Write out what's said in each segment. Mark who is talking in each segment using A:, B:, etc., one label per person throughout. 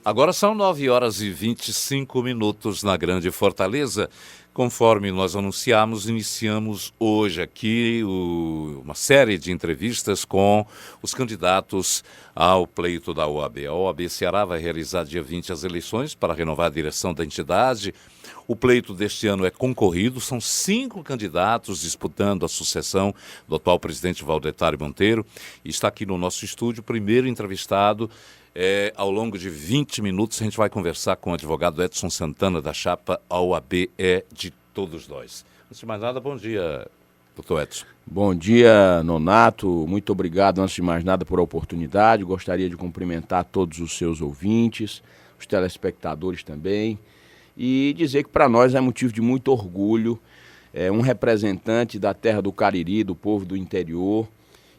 A: Agora são 9h25 na Grande Fortaleza. Conforme nós anunciamos, iniciamos hoje aqui uma série de entrevistas com os candidatos ao pleito da OAB. A OAB Ceará vai realizar dia 20 as eleições para renovar a direção da entidade. O pleito deste ano é concorrido, são 5 candidatos disputando a sucessão do atual presidente Valdetário Monteiro. E está aqui no nosso estúdio o primeiro entrevistado. Ao longo de 20 minutos a gente vai conversar com o advogado Edson Santana da chapa A OAB é de todos nós. Antes de mais nada, bom dia, doutor Edson.
B: Bom dia, Nonato. Muito obrigado, antes de mais nada, por a oportunidade. Gostaria de cumprimentar todos os seus ouvintes, os telespectadores também, e dizer que para nós é motivo de muito orgulho um representante da terra do Cariri, do povo do interior,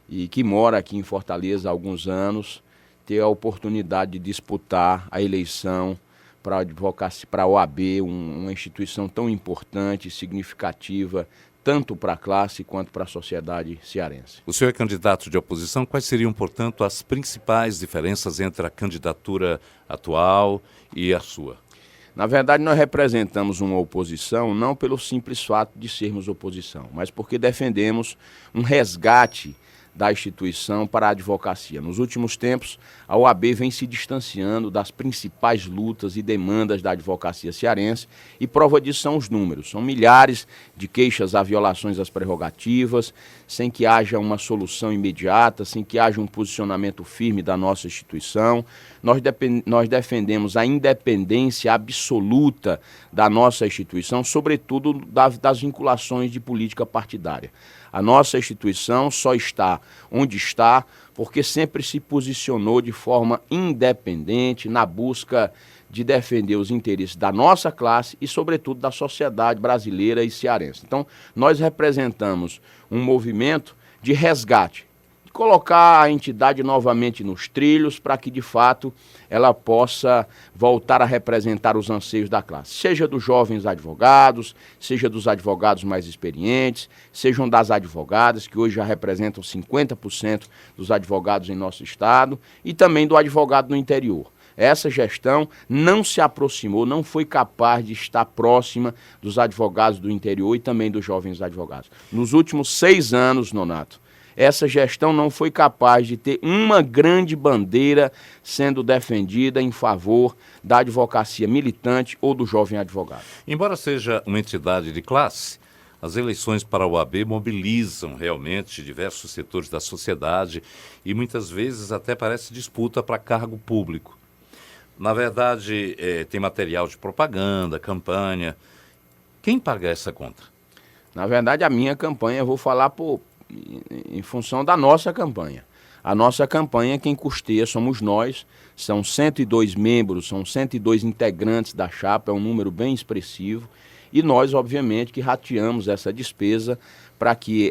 B: e que mora aqui em Fortaleza há alguns anos, ter a oportunidade de disputar a eleição para a advocacia, para a OAB, uma instituição tão importante e significativa, tanto para a classe quanto para a sociedade cearense.
A: O senhor é candidato de oposição. Quais seriam, portanto, as principais diferenças entre a candidatura atual e a sua?
B: Na verdade, nós representamos uma oposição não pelo simples fato de sermos oposição, mas porque defendemos um resgate da instituição para a advocacia. Nos últimos tempos, a OAB vem se distanciando das principais lutas e demandas da advocacia cearense, e prova disso são os números. São milhares de queixas a violações às prerrogativas, sem que haja uma solução imediata, sem que haja um posicionamento firme da nossa instituição. Nós defendemos a independência absoluta da nossa instituição, sobretudo das vinculações de política partidária. A nossa instituição só está onde está porque sempre se posicionou de forma independente na busca de defender os interesses da nossa classe e, sobretudo, da sociedade brasileira e cearense. Então, nós representamos um movimento de resgate, de colocar a entidade novamente nos trilhos para que, de fato, ela possa voltar a representar os anseios da classe, seja dos jovens advogados, seja dos advogados mais experientes, sejam das advogadas, que hoje já representam 50% dos advogados em nosso estado, e também do advogado no interior. Essa gestão não se aproximou, não foi capaz de estar próxima dos advogados do interior e também dos jovens advogados. Nos últimos 6 anos, Nonato, essa gestão não foi capaz de ter uma grande bandeira sendo defendida em favor da advocacia militante ou do jovem advogado.
A: Embora seja uma entidade de classe, as eleições para a OAB mobilizam realmente diversos setores da sociedade e muitas vezes até parece disputa para cargo público. Na verdade, tem material de propaganda, campanha. Quem paga essa conta?
B: Na verdade, a minha campanha, eu vou falar em função da nossa campanha. A nossa campanha, quem custeia somos nós, são 102 membros, são 102 integrantes da chapa, é um número bem expressivo, e nós, obviamente, que rateamos essa despesa para que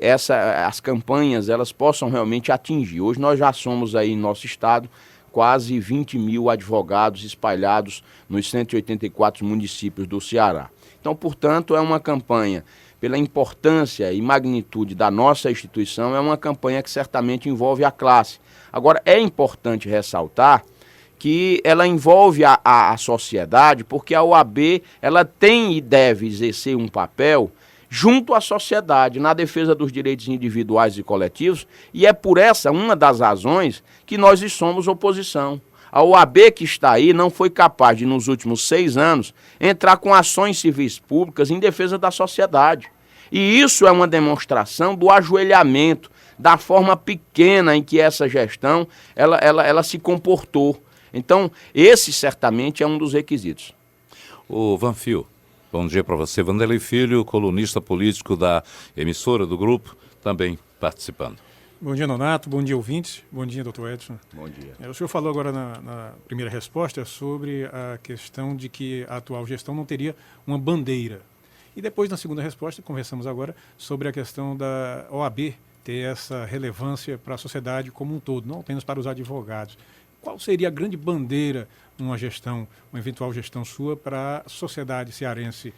B: as campanhas elas possam realmente atingir. Hoje nós já somos aí em nosso estado quase 20 mil advogados espalhados nos 184 municípios do Ceará. Então, portanto, é uma campanha, pela importância e magnitude da nossa instituição, é uma campanha que certamente envolve a classe. Agora, é importante ressaltar que ela envolve a sociedade, porque a OAB ela tem e deve exercer um papel junto à sociedade, na defesa dos direitos individuais e coletivos, e é por essa uma das razões que nós somos oposição. A OAB que está aí não foi capaz de, nos últimos 6 anos, entrar com ações civis públicas em defesa da sociedade. E isso é uma demonstração do ajoelhamento, da forma pequena em que essa gestão ela se comportou. Então, esse certamente é um dos requisitos.
A: O Vanfio, bom dia para você. Vanderlei Filho, colunista político da emissora do grupo, também participando.
C: Bom dia, Nonato. Bom dia, ouvintes. Bom dia, doutor Edson.
B: Bom dia.
C: O senhor falou agora na primeira resposta sobre a questão de que a atual gestão não teria uma bandeira. E depois, na segunda resposta, conversamos agora sobre a questão da OAB ter essa relevância para a sociedade como um todo, não apenas para os advogados. Qual seria a grande bandeira numa gestão, uma eventual gestão sua para a sociedade cearense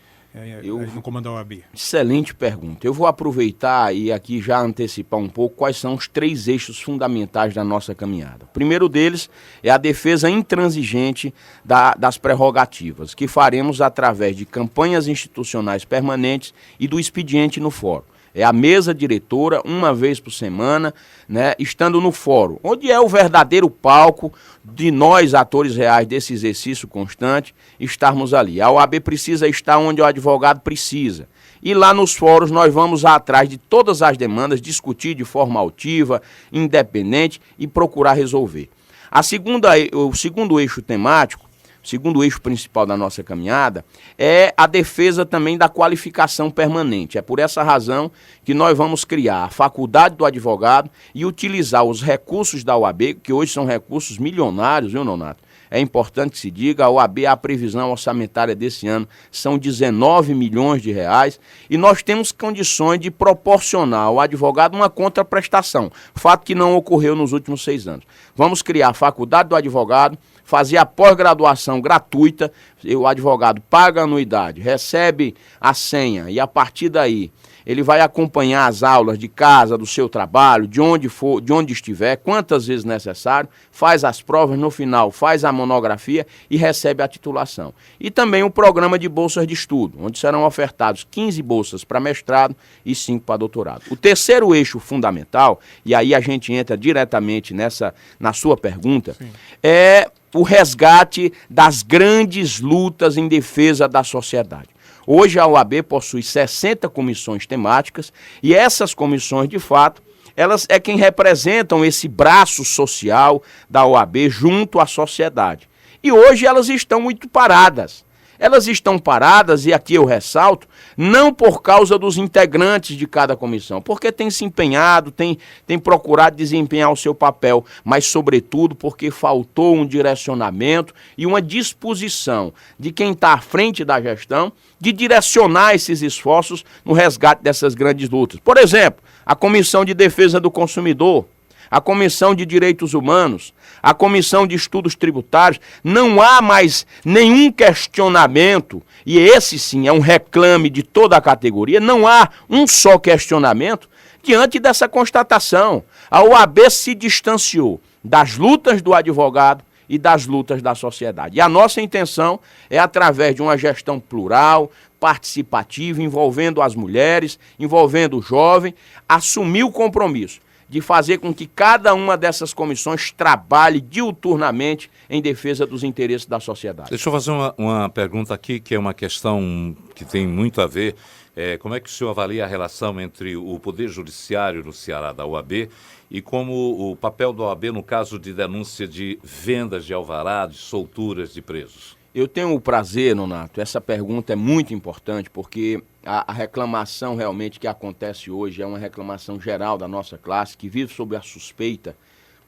C: no comando da OAB?
B: Excelente pergunta. Eu vou aproveitar e aqui já antecipar um pouco quais são os 3 eixos fundamentais da nossa caminhada. O primeiro deles é a defesa intransigente das prerrogativas, que faremos através de campanhas institucionais permanentes e do expediente no fórum. É a mesa diretora, uma vez por semana, né, estando no fórum, onde é o verdadeiro palco de nós, atores reais desse exercício constante, estarmos ali. A OAB precisa estar onde o advogado precisa. E lá nos fóruns nós vamos atrás de todas as demandas, discutir de forma altiva, independente e procurar resolver. O segundo eixo temático, o segundo eixo principal da nossa caminhada, é a defesa também da qualificação permanente. É por essa razão que nós vamos criar a faculdade do advogado e utilizar os recursos da OAB, que hoje são recursos milionários, viu, Nonato? É importante que se diga, a OAB, a previsão orçamentária desse ano são 19 milhões de reais e nós temos condições de proporcionar ao advogado uma contraprestação, fato que não ocorreu nos últimos 6 anos. Vamos criar a faculdade do advogado, fazer a pós-graduação gratuita, o advogado paga a anuidade, recebe a senha e a partir daí ele vai acompanhar as aulas de casa, do seu trabalho, de onde for, de onde estiver, quantas vezes necessário, faz as provas, no final faz a monografia e recebe a titulação. E também o programa de bolsas de estudo, onde serão ofertados 15 bolsas para mestrado e 5 para doutorado. O terceiro eixo fundamental, e aí a gente entra diretamente na sua pergunta, sim, é o resgate das grandes lutas em defesa da sociedade. Hoje a OAB possui 60 comissões temáticas e essas comissões, de fato, elas é quem representam esse braço social da OAB junto à sociedade. E hoje elas estão muito paradas. Elas estão paradas, e aqui eu ressalto, não por causa dos integrantes de cada comissão, porque tem se empenhado, tem procurado desempenhar o seu papel, mas sobretudo porque faltou um direcionamento e uma disposição de quem está à frente da gestão de direcionar esses esforços no resgate dessas grandes lutas. Por exemplo, a Comissão de Defesa do Consumidor, a Comissão de Direitos Humanos, a Comissão de Estudos Tributários, não há mais nenhum questionamento, e esse sim é um reclame de toda a categoria, não há um só questionamento diante dessa constatação. A OAB se distanciou das lutas do advogado e das lutas da sociedade. E a nossa intenção é, através de uma gestão plural, participativa, envolvendo as mulheres, envolvendo o jovem, assumir o compromisso de fazer com que cada uma dessas comissões trabalhe diuturnamente em defesa dos interesses da sociedade.
A: Deixa eu fazer uma pergunta aqui, que é uma questão que tem muito a ver. Como é que o senhor avalia a relação entre o Poder Judiciário no Ceará, da OAB, e como o papel da OAB no caso de denúncia de vendas de alvará, de solturas de presos?
B: Eu tenho o prazer, Nonato, essa pergunta é muito importante, porque a reclamação realmente que acontece hoje é uma reclamação geral da nossa classe, que vive sob a suspeita,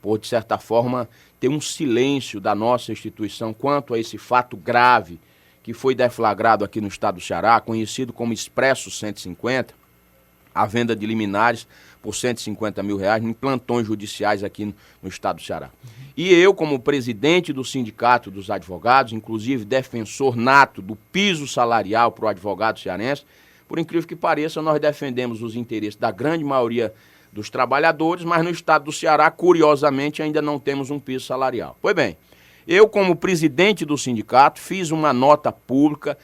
B: por, de certa forma, ter um silêncio da nossa instituição quanto a esse fato grave que foi deflagrado aqui no estado do Ceará, conhecido como Expresso 150, a venda de liminares por 150 mil reais em plantões judiciais aqui no estado do Ceará. E eu, como presidente do Sindicato dos Advogados, inclusive defensor nato do piso salarial para o advogado cearense, por incrível que pareça, nós defendemos os interesses da grande maioria dos trabalhadores, mas no estado do Ceará, curiosamente, ainda não temos um piso salarial. Pois bem, eu, como presidente do sindicato, fiz uma nota pública,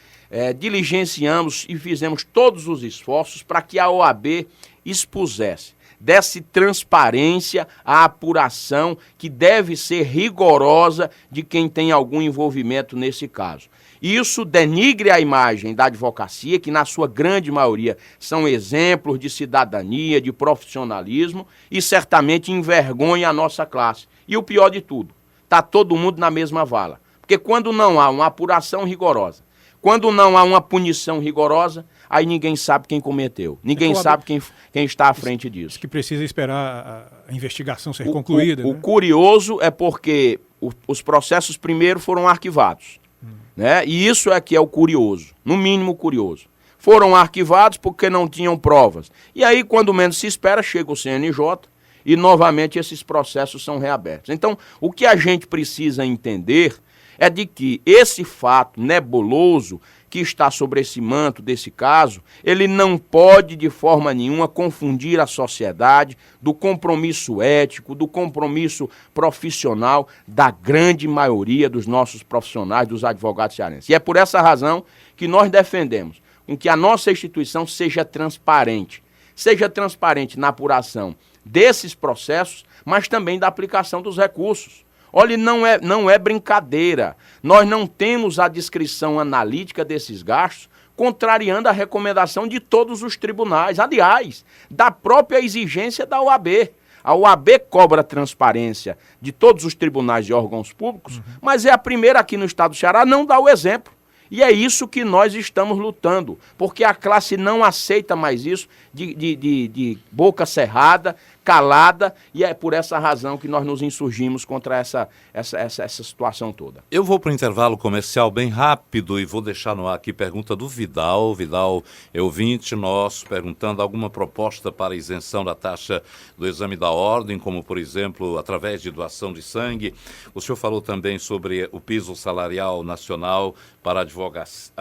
B: diligenciamos e fizemos todos os esforços para que a OAB expusesse, desse transparência à apuração que deve ser rigorosa de quem tem algum envolvimento nesse caso. Isso denigre a imagem da advocacia, que na sua grande maioria são exemplos de cidadania, de profissionalismo, e certamente envergonha a nossa classe. E o pior de tudo, está todo mundo na mesma vala. Porque quando não há uma apuração rigorosa, quando não há uma punição rigorosa, aí ninguém sabe quem cometeu. Ninguém sabe quem está à frente disso.
C: Que precisa esperar a investigação ser concluída.
B: O curioso é porque os processos primeiro foram arquivados. Né? E isso é que é o curioso, no mínimo curioso. Foram arquivados porque não tinham provas. E aí, quando menos se espera, chega o CNJ e novamente esses processos são reabertos. Então, o que a gente precisa entender é de que esse fato nebuloso que está sobre esse manto desse caso, ele não pode de forma nenhuma confundir a sociedade do compromisso ético, do compromisso profissional da grande maioria dos nossos profissionais, dos advogados cearenses. E é por essa razão que nós defendemos com que a nossa instituição seja transparente na apuração desses processos, mas também da aplicação dos recursos. Olha, não é brincadeira. Nós não temos a descrição analítica desses gastos, contrariando a recomendação de todos os tribunais. Aliás, da própria exigência da OAB. A OAB cobra transparência de todos os tribunais e órgãos públicos, mas é a primeira aqui no estado do Ceará a não dar o exemplo. E é isso que nós estamos lutando, porque a classe não aceita mais isso de boca cerrada, calada, e é por essa razão que nós nos insurgimos contra essa situação toda.
A: Eu vou para o intervalo comercial bem rápido e vou deixar no ar aqui pergunta do Vidal. Vidal é ouvinte nosso, perguntando alguma proposta para isenção da taxa do exame da ordem, como, por exemplo, através de doação de sangue. O senhor falou também sobre o piso salarial nacional para a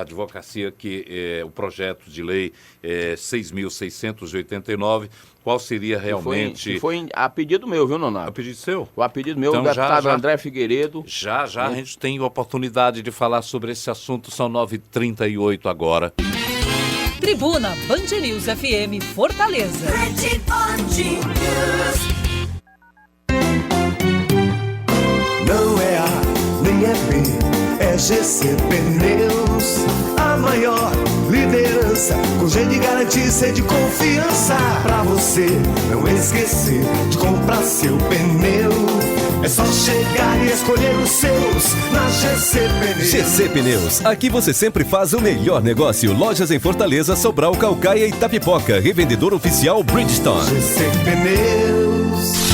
A: advocacia, que é o projeto de lei 6.689. Qual seria realmente...
B: Foi a pedido meu, viu, Nonato?
A: A pedido seu?
B: Foi a pedido meu,
A: então,
B: do deputado André Figueiredo.
A: Já a gente tem a oportunidade de falar sobre esse assunto, são 9h38 agora.
D: Tribuna Band News FM Fortaleza.
E: Não é A, nem é B, é GC Pneus. A maior liderança, com jeito de garantir, ser de confiança. Pra você não esquecer de comprar seu pneu, é só chegar e escolher os seus na GC Pneus.
F: GC Pneus, aqui você sempre faz o melhor negócio. Lojas em Fortaleza, Sobral, Caucaia e Itapipoca. Revendedor oficial Bridgestone.
E: GC Pneus.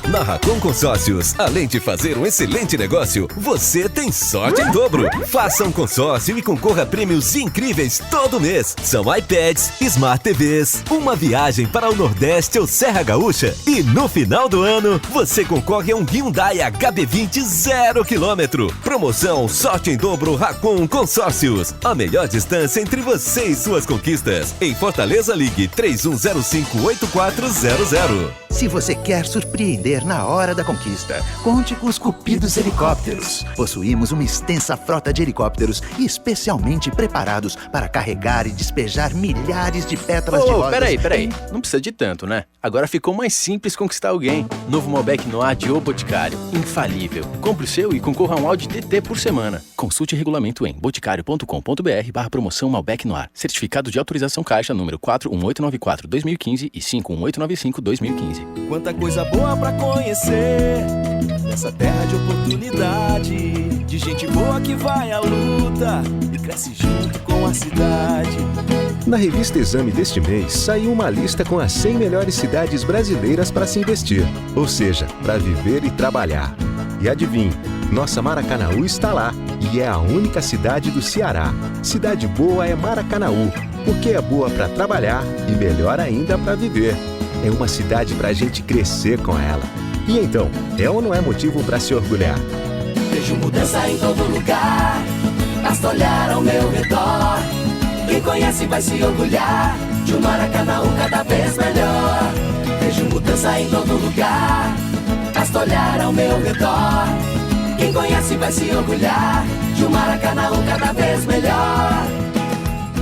F: Na Racon Consórcios, além de fazer um excelente negócio, você tem sorte em dobro. Faça um consórcio e concorra a prêmios incríveis todo mês. São iPads, Smart TVs, uma viagem para o Nordeste ou Serra Gaúcha. E no final do ano, você concorre a um Hyundai HB20 0 km. Promoção Sorte em Dobro Racon Consórcios. A melhor distância entre você e suas conquistas. Em Fortaleza, ligue 3105-8400.
G: Se você quer surpreender na hora da conquista, conte com os Cupidos Helicópteros. Possuímos uma extensa frota de helicópteros especialmente preparados para carregar e despejar milhares de pétalas de rosas.
H: Peraí. Não precisa de tanto, né? Agora ficou mais simples conquistar alguém. Novo Malbec Noir de O Boticário. Infalível. Compre o seu e concorra a um Audi TT por semana. Consulte o regulamento em boticário.com.br/promoção Malbec Noir. Certificado de autorização Caixa número 41894-2015 e 51895-2015.
E: Quanta coisa boa pra conhecer nessa terra de oportunidade, de gente boa que vai à luta e cresce junto com a cidade.
I: Na revista Exame deste mês, saiu uma lista com as 100 melhores cidades brasileiras para se investir, ou seja, para viver e trabalhar. E adivinhe, nossa Maracanaú está lá, e é a única cidade do Ceará. Cidade boa é Maracanaú, porque é boa para trabalhar e melhor ainda para viver. É uma cidade para a gente crescer com ela. E então, é ou não é motivo para se orgulhar?
E: Vejo mudança em todo lugar, basta olhar ao meu redor. Quem conhece vai se orgulhar de um Maracanaú cada vez melhor. Vejo mudança em todo lugar, basta olhar ao meu redor. Quem conhece vai se orgulhar de um Maracanaú cada vez melhor.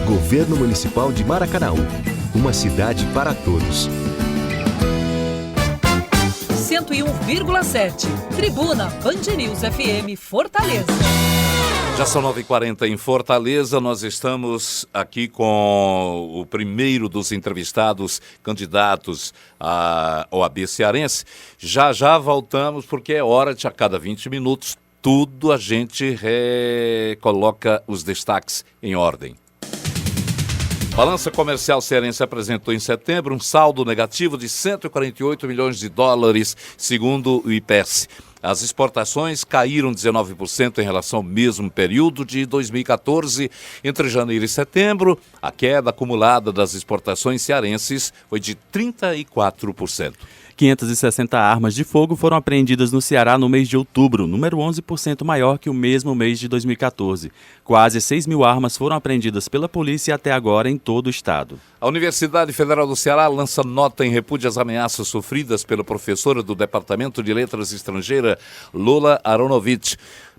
I: Governo Municipal de Maracanaú, uma cidade para todos.
D: 101,7. Tribuna Band News FM Fortaleza.
A: Já são 9h40 em Fortaleza, nós estamos aqui com o primeiro dos entrevistados candidatos à OAB cearense. Já voltamos, porque é hora de, a cada 20 minutos, tudo a gente coloca os destaques em ordem. Balança Comercial Cearense apresentou em setembro um saldo negativo de 148 milhões de dólares, segundo o IPES. As exportações caíram 19% em relação ao mesmo período de 2014. Entre janeiro e setembro, a queda acumulada das exportações cearenses foi de 34%.
J: 560 armas de fogo foram apreendidas no Ceará no mês de outubro, número 11% maior que o mesmo mês de 2014. Quase 6 mil armas foram apreendidas pela polícia até agora em todo o estado.
A: A Universidade Federal do Ceará lança nota em repúdio às ameaças sofridas pela professora do Departamento de Letras Estrangeira, Lola Aronovitch.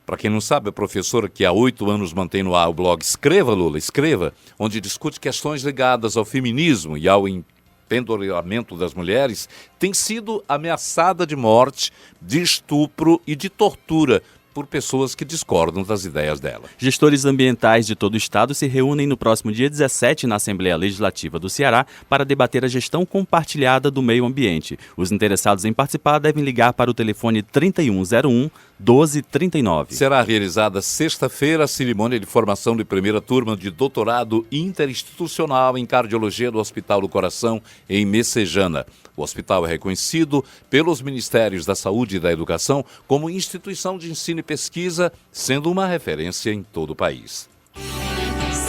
A: Para quem não sabe, a professora que há 8 anos mantém no ar o blog Escreva, Lula, Escreva, onde discute questões ligadas ao feminismo e ao empoderamento das mulheres, tem sido ameaçada de morte, de estupro e de tortura por pessoas que discordam das ideias dela.
J: Gestores ambientais de todo o estado se reúnem no próximo dia 17 na Assembleia Legislativa do Ceará para debater a gestão compartilhada do meio ambiente. Os interessados em participar devem ligar para o telefone 3101-1239.
A: Será realizada sexta-feira a cerimônia de formação de primeira turma de doutorado interinstitucional em cardiologia do Hospital do Coração, em Messejana. O hospital é reconhecido pelos Ministérios da Saúde e da Educação como instituição de ensino e pesquisa, sendo uma referência em todo o país.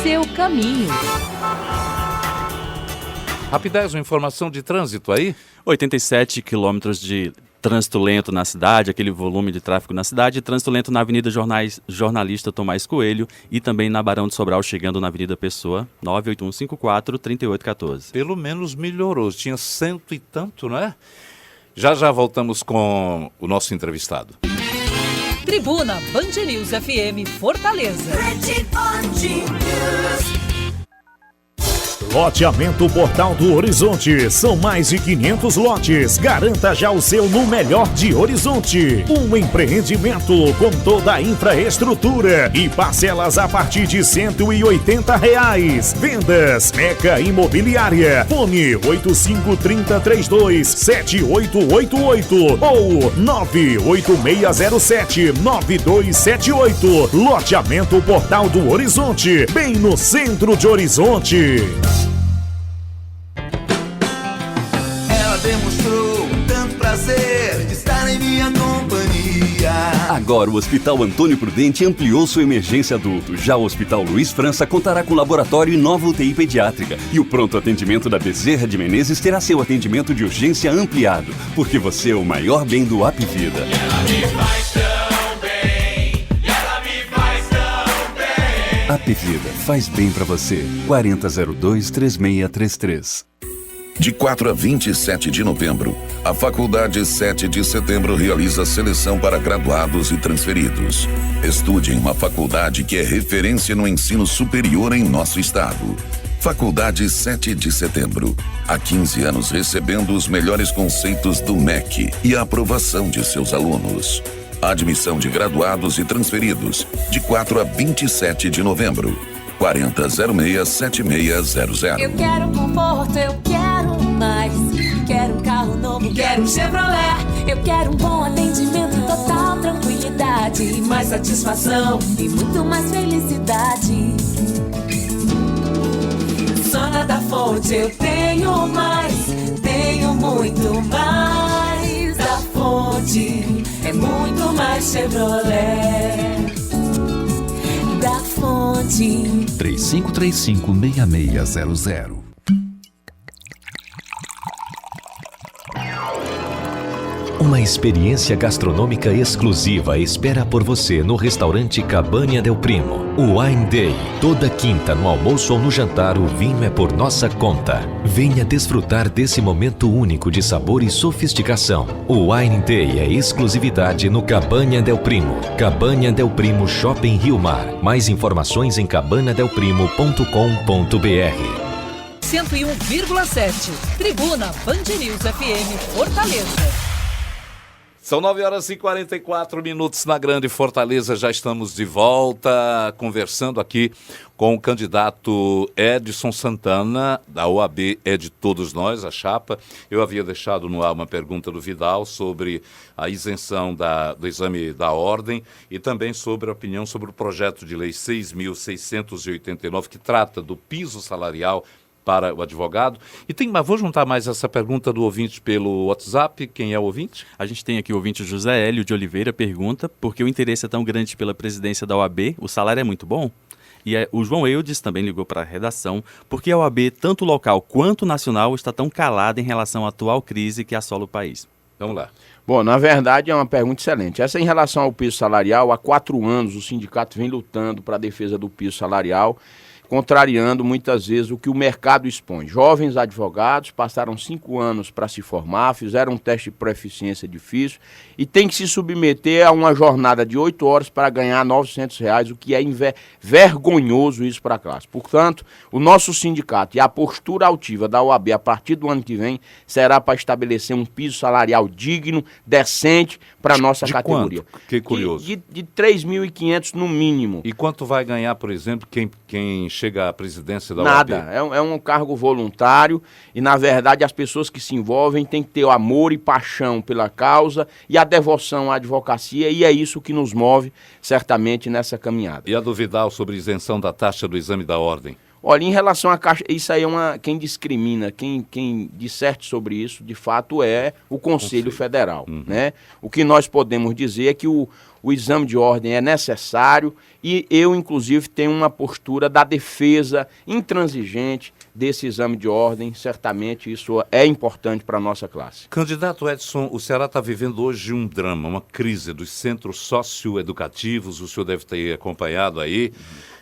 D: Seu caminho.
A: Rapidez, uma informação de trânsito aí?
J: 87 quilômetros de trânsito lento na cidade, aquele volume de tráfego na cidade, trânsito lento na Avenida Jornalista Tomás Coelho e também na Barão de Sobral, chegando na Avenida Pessoa, 98154-3814.
A: Pelo menos melhorou, tinha 100 e tanto, não é? Já voltamos com o nosso entrevistado.
D: Tribuna Band News FM Fortaleza.
K: Loteamento Portal do Horizonte. São mais de 500 lotes. Garanta já o seu no melhor de Horizonte. Um empreendimento com toda a infraestrutura e parcelas a partir de R$180. Vendas Meca Imobiliária. Fone 8530327888 ou 986079278. Loteamento Portal do Horizonte. Bem no centro de Horizonte.
L: Demonstrou tanto prazer de estar em minha companhia.
M: Agora o Hospital Antônio Prudente ampliou sua emergência adulto. Já o Hospital Luiz França contará com laboratório e nova UTI pediátrica. E o pronto atendimento da Bezerra de Menezes terá seu atendimento de urgência ampliado. Porque você é o maior bem do Apvida.
L: E ela me faz tão bem, e ela me faz tão bem.
M: Apvida faz bem pra você. 4002-3633.
N: De 4 a 27 de novembro, a Faculdade 7 de Setembro realiza seleção para graduados e transferidos. Estude em uma faculdade que é referência no ensino superior em nosso estado. Faculdade 7 de Setembro. Há 15 anos recebendo os melhores conceitos do MEC e a aprovação de seus alunos. Admissão de graduados e transferidos, de 4 a 27 de novembro. 4006-7600.
O: Eu quero conforto, eu quero mais. Quero um carro novo, quero um Chevrolet. Eu quero um bom atendimento e total tranquilidade. Mais satisfação e muito mais felicidade. Zona da Fonte, eu tenho mais. Tenho muito mais. Da Fonte é muito mais Chevrolet. Da Fonte
P: 3535-6600.
F: Uma experiência gastronômica exclusiva espera por você no restaurante Cabanha Del Primo. O Wine Day. Toda quinta, no almoço ou no jantar, o vinho é por nossa conta. Venha desfrutar desse momento único de sabor e sofisticação. O Wine Day é exclusividade no Cabanha Del Primo. Cabanha Del Primo Shopping Rio Mar. Mais informações em cabanadelprimo.com.br.
D: 101,7. Tribuna Band News FM Fortaleza.
A: São 9h44 na Grande Fortaleza, já estamos de volta, conversando aqui com o candidato Edson Santana, da OAB É de Todos Nós, a chapa. Eu havia deixado no ar uma pergunta do Vidal sobre a isenção do exame da ordem e também sobre a opinião sobre o projeto de lei 6.689, que trata do piso salarial para o advogado. Mas vou juntar mais essa pergunta do ouvinte pelo WhatsApp. Quem é o ouvinte?
J: A gente tem aqui o ouvinte José Hélio de Oliveira, pergunta: por que o interesse é tão grande pela presidência da OAB? O salário é muito bom? E o João Eudes também ligou para a redação porque a OAB, tanto local quanto nacional, está tão calada em relação à atual crise que assola o país.
A: Vamos lá.
B: Bom, na verdade é uma pergunta excelente. Essa em relação ao piso salarial, há 4 anos o sindicato vem lutando para a defesa do piso salarial, contrariando muitas vezes o que o mercado expõe. Jovens advogados passaram 5 anos para se formar, fizeram um teste de proficiência difícil e tem que se submeter a uma jornada de 8 horas para ganhar R$900, o que é vergonhoso isso para a classe. Portanto, o nosso sindicato e a postura altiva da OAB a partir do ano que vem será para estabelecer um piso salarial digno, decente para a nossa categoria.
A: Quanto? Que curioso.
B: De R$3.500 no mínimo.
A: E quanto vai ganhar, por exemplo, quem chega à presidência da
B: Nada,
A: OAB?
B: é um cargo voluntário e, na verdade, as pessoas que se envolvem têm que ter o amor e paixão pela causa e a devoção à advocacia, e é isso que nos move, certamente, nessa caminhada.
A: E a do Vidal sobre isenção da taxa do exame da ordem?
B: Olha, em relação à Caixa, isso aí é quem discrimina, quem disserte sobre isso, de fato, é o Conselho Federal, né? O que nós podemos dizer é que o exame de ordem é necessário e eu, inclusive, tenho uma postura da defesa intransigente desse exame de ordem. Certamente isso é importante para a nossa classe.
A: Candidato Edson, o Ceará está vivendo hoje um drama, uma crise dos centros socioeducativos. O senhor deve ter acompanhado aí.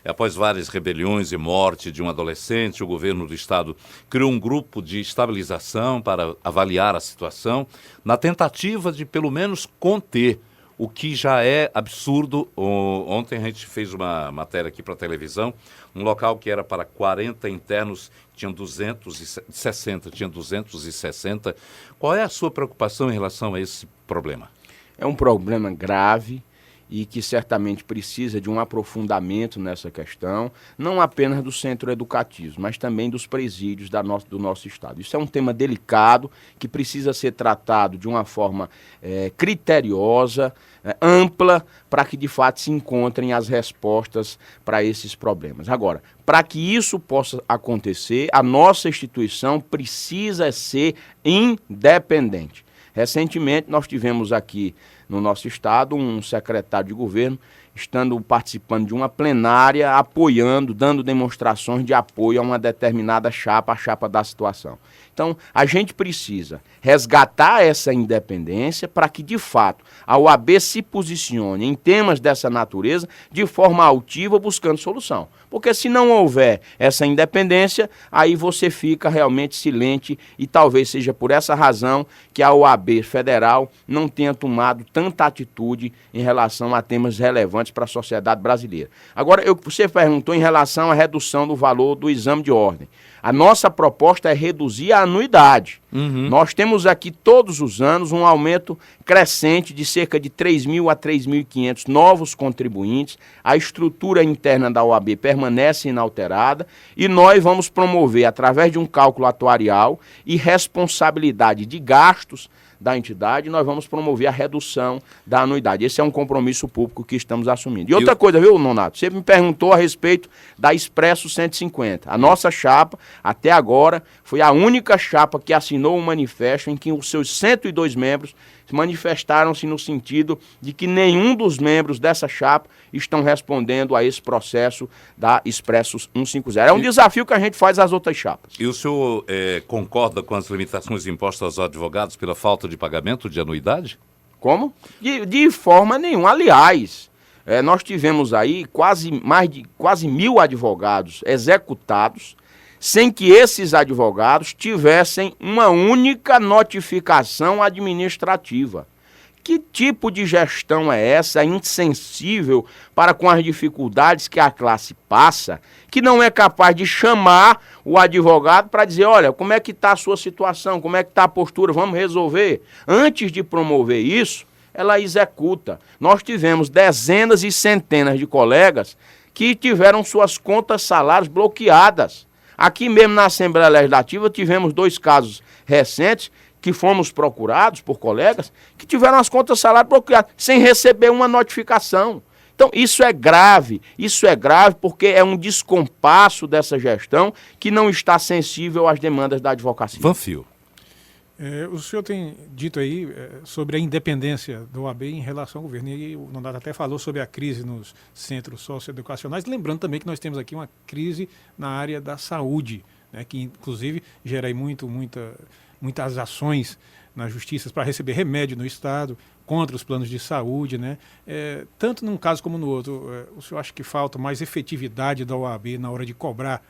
A: Após várias rebeliões e morte de um adolescente, o governo do estado criou um grupo de estabilização para avaliar a situação, na tentativa de, pelo menos, conter o que já é absurdo. Ontem a gente fez uma matéria aqui para a televisão, um local que era para 40 internos, tinha 260. Qual é a sua preocupação em relação a esse problema? É um problema grave e que certamente precisa de um aprofundamento nessa questão, não apenas do centro educativo, mas também dos presídios do nosso estado. Isso é um tema delicado que precisa ser tratado de uma forma criteriosa, ampla, para que de fato se encontrem as respostas para esses problemas. Agora, para que isso possa acontecer, a nossa instituição precisa ser independente. Recentemente nós tivemos aqui no nosso estado um secretário de governo participando de uma plenária, apoiando, dando demonstrações de apoio a uma determinada chapa, a chapa da situação. Então, a gente precisa resgatar essa independência para que, de fato, a OAB se posicione em temas dessa natureza de forma altiva, buscando solução. Porque se não houver essa independência, aí você fica realmente silente e talvez seja por essa razão que a OAB federal não tenha tomado tanta atitude em relação a temas relevantes para a sociedade brasileira. Agora, você perguntou em relação à redução do valor do exame de ordem. A nossa proposta é reduzir a anuidade. Nós temos aqui todos os anos um aumento crescente de cerca de 3.000 a 3.500 novos contribuintes. A estrutura interna da OAB permanece inalterada e nós vamos promover, através de um cálculo atuarial e responsabilidade de gastos da entidade, nós vamos promover a redução da anuidade. Esse é um compromisso público que estamos assumindo. E outra coisa, viu, Nonato? Você me perguntou a respeito da Expresso 150. A nossa chapa, até agora, foi a única chapa que assinou um manifesto em que os seus 102 membros manifestaram-se no sentido de que nenhum dos membros dessa chapa estão respondendo a esse processo da Expresso 150. É um desafio que a gente faz às outras chapas. E o senhor concorda com as limitações impostas aos advogados pela falta de pagamento de anuidade?
B: Como? De forma nenhuma. Aliás, nós tivemos aí quase 1.000 advogados executados sem que esses advogados tivessem uma única notificação administrativa. Que tipo de gestão é essa, insensível para com as dificuldades que a classe passa, que não é capaz de chamar o advogado para dizer, olha, como é que está a sua situação, como é que está a postura, vamos resolver? Antes de promover isso, ela executa. Nós tivemos dezenas e centenas de colegas que tiveram suas contas salários bloqueadas. Aqui mesmo na Assembleia Legislativa tivemos 2 casos recentes que fomos procurados por colegas que tiveram as contas salários bloqueadas sem receber uma notificação. Então isso é grave porque é um descompasso dessa gestão que não está sensível às demandas da advocacia.
A: Vanfio.
C: O senhor tem dito aí sobre a independência da OAB em relação ao governo, e o Nonato até falou sobre a crise nos centros socioeducacionais, lembrando também que nós temos aqui uma crise na área da saúde, né, que inclusive gera aí muitas ações na justiça para receber remédio no Estado, contra os planos de saúde, né? Tanto num caso como no outro, o senhor acha que falta mais efetividade da OAB na hora de cobrar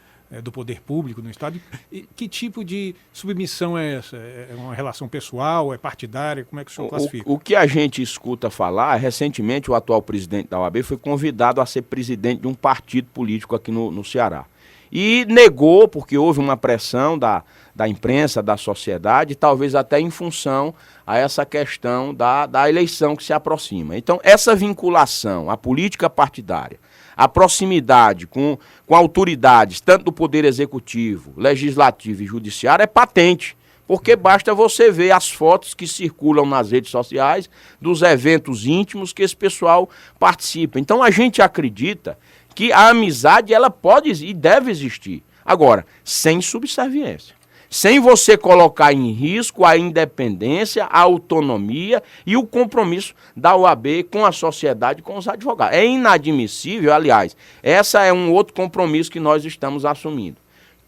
C: do poder público no Estado? E que tipo de submissão é essa? É uma relação pessoal, é partidária? Como é que o senhor classifica?
B: O que a gente escuta falar, recentemente o atual presidente da OAB foi convidado a ser presidente de um partido político aqui no Ceará. E negou, porque houve uma pressão da imprensa, da sociedade, talvez até em função a essa questão da eleição que se aproxima. Então, essa vinculação à política partidária, a proximidade com autoridades, tanto do Poder Executivo, Legislativo e Judiciário, é patente, porque basta você ver as fotos que circulam nas redes sociais dos eventos íntimos que esse pessoal participa. Então, a gente acredita que a amizade ela pode e deve existir. Agora, sem subserviência. Sem você colocar em risco a independência, a autonomia e o compromisso da OAB com a sociedade, com os advogados. É inadmissível, aliás, essa é um outro compromisso que nós estamos assumindo.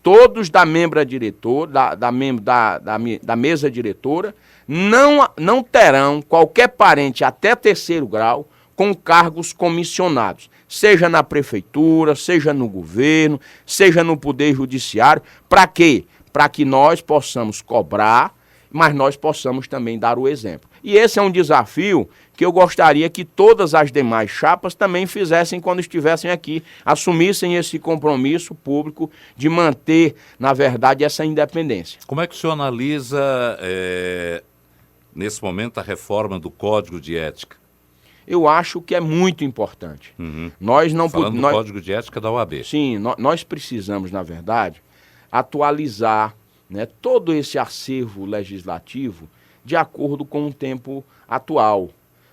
B: Todos da membra diretora, da mesa diretora, não terão qualquer parente até terceiro grau com cargos comissionados, seja na prefeitura, seja no governo, seja no poder judiciário. Para quê? Para que nós possamos cobrar, mas nós possamos também dar o exemplo. E esse é um desafio que eu gostaria que todas as demais chapas também fizessem quando estivessem aqui, assumissem esse compromisso público de manter, na verdade, essa independência.
A: Como é que o senhor analisa, nesse momento, a reforma do Código de Ética?
B: Eu acho que é muito importante. Nós não
A: Falando do Código de Ética da OAB.
B: Sim, nós precisamos, na verdade, atualizar, né, todo esse acervo legislativo de acordo com o tempo atual.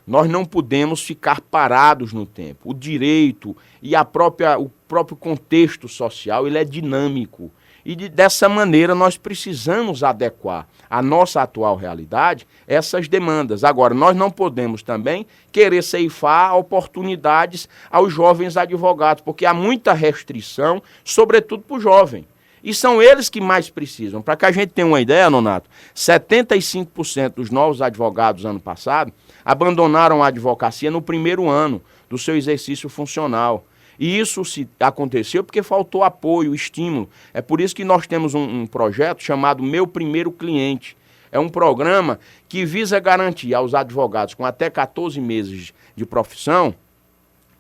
B: Nós não podemos ficar parados no tempo. O direito e o próprio contexto social ele é dinâmico. E dessa maneira nós precisamos adequar à nossa atual realidade essas demandas. Agora, nós não podemos também querer ceifar oportunidades aos jovens advogados, porque há muita restrição, sobretudo para o jovem. E são eles que mais precisam. Para que a gente tenha uma ideia, Nonato, 75% dos novos advogados ano passado abandonaram a advocacia no primeiro ano do seu exercício funcional. E isso aconteceu porque faltou apoio, estímulo. É por isso que nós temos um projeto chamado Meu Primeiro Cliente. É um programa que visa garantir aos advogados com até 14 meses de profissão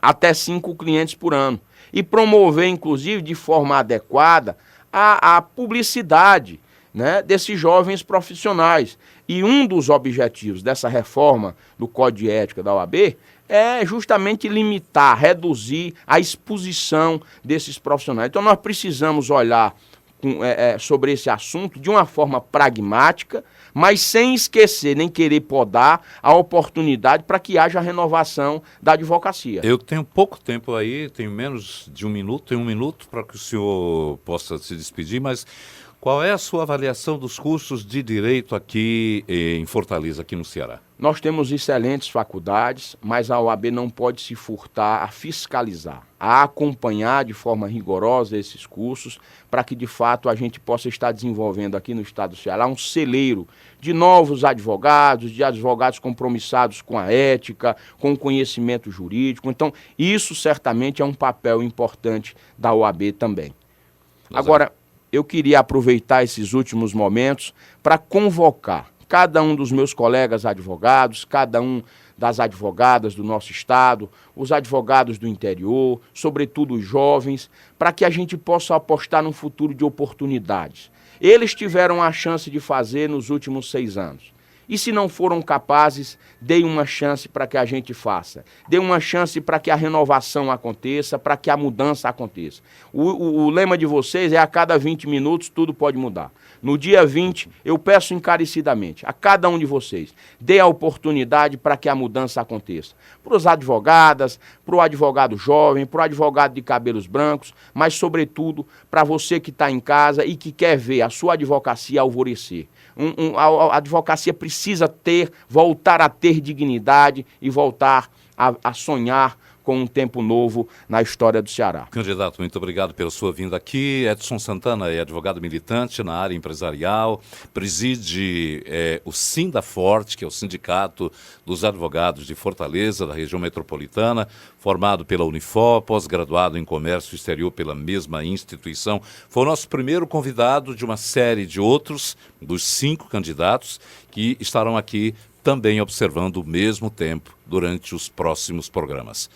B: até 5 clientes por ano. E promover, inclusive, de forma adequada, a publicidade, né, desses jovens profissionais. E um dos objetivos dessa reforma do Código de Ética da OAB é justamente limitar, reduzir a exposição desses profissionais. Então nós precisamos olhar sobre esse assunto de uma forma pragmática, mas sem esquecer nem querer podar a oportunidade para que haja renovação da advocacia.
A: Eu tenho pouco tempo aí, tenho menos de 1 minuto, tenho 1 minuto para que o senhor possa se despedir, mas qual é a sua avaliação dos cursos de Direito aqui em Fortaleza, aqui no Ceará?
B: Nós temos excelentes faculdades, mas a OAB não pode se furtar a fiscalizar, a acompanhar de forma rigorosa esses cursos, para que de fato a gente possa estar desenvolvendo aqui no estado do Ceará um celeiro de novos advogados, de advogados compromissados com a ética, com o conhecimento jurídico. Então, isso certamente é um papel importante da OAB também. Agora, eu queria aproveitar esses últimos momentos para convocar cada um dos meus colegas advogados, cada um das advogadas do nosso estado, os advogados do interior, sobretudo os jovens, para que a gente possa apostar num futuro de oportunidades. Eles tiveram a chance de fazer nos últimos 6 anos. E se não foram capazes, deem uma chance para que a gente faça. Dê uma chance para que a renovação aconteça, para que a mudança aconteça. O lema de vocês é: a cada 20 minutos tudo pode mudar. No dia 20, eu peço encarecidamente a cada um de vocês, dê a oportunidade para que a mudança aconteça. Para os advogadas, para o advogado jovem, para o advogado de cabelos brancos, mas, sobretudo, para você que está em casa e que quer ver a sua advocacia alvorecer. A advocacia precisa voltar a ter dignidade e voltar a sonhar com um tempo novo na história do Ceará.
A: Candidato, muito obrigado pela sua vinda aqui. Edson Santana é advogado militante na área empresarial, preside o Sindaforte, que é o Sindicato dos Advogados de Fortaleza, da região metropolitana, formado pela Unifor, pós-graduado em Comércio Exterior pela mesma instituição. Foi o nosso primeiro convidado de uma série de outros, dos 5 candidatos, que estarão aqui também observando o mesmo tempo durante os próximos programas.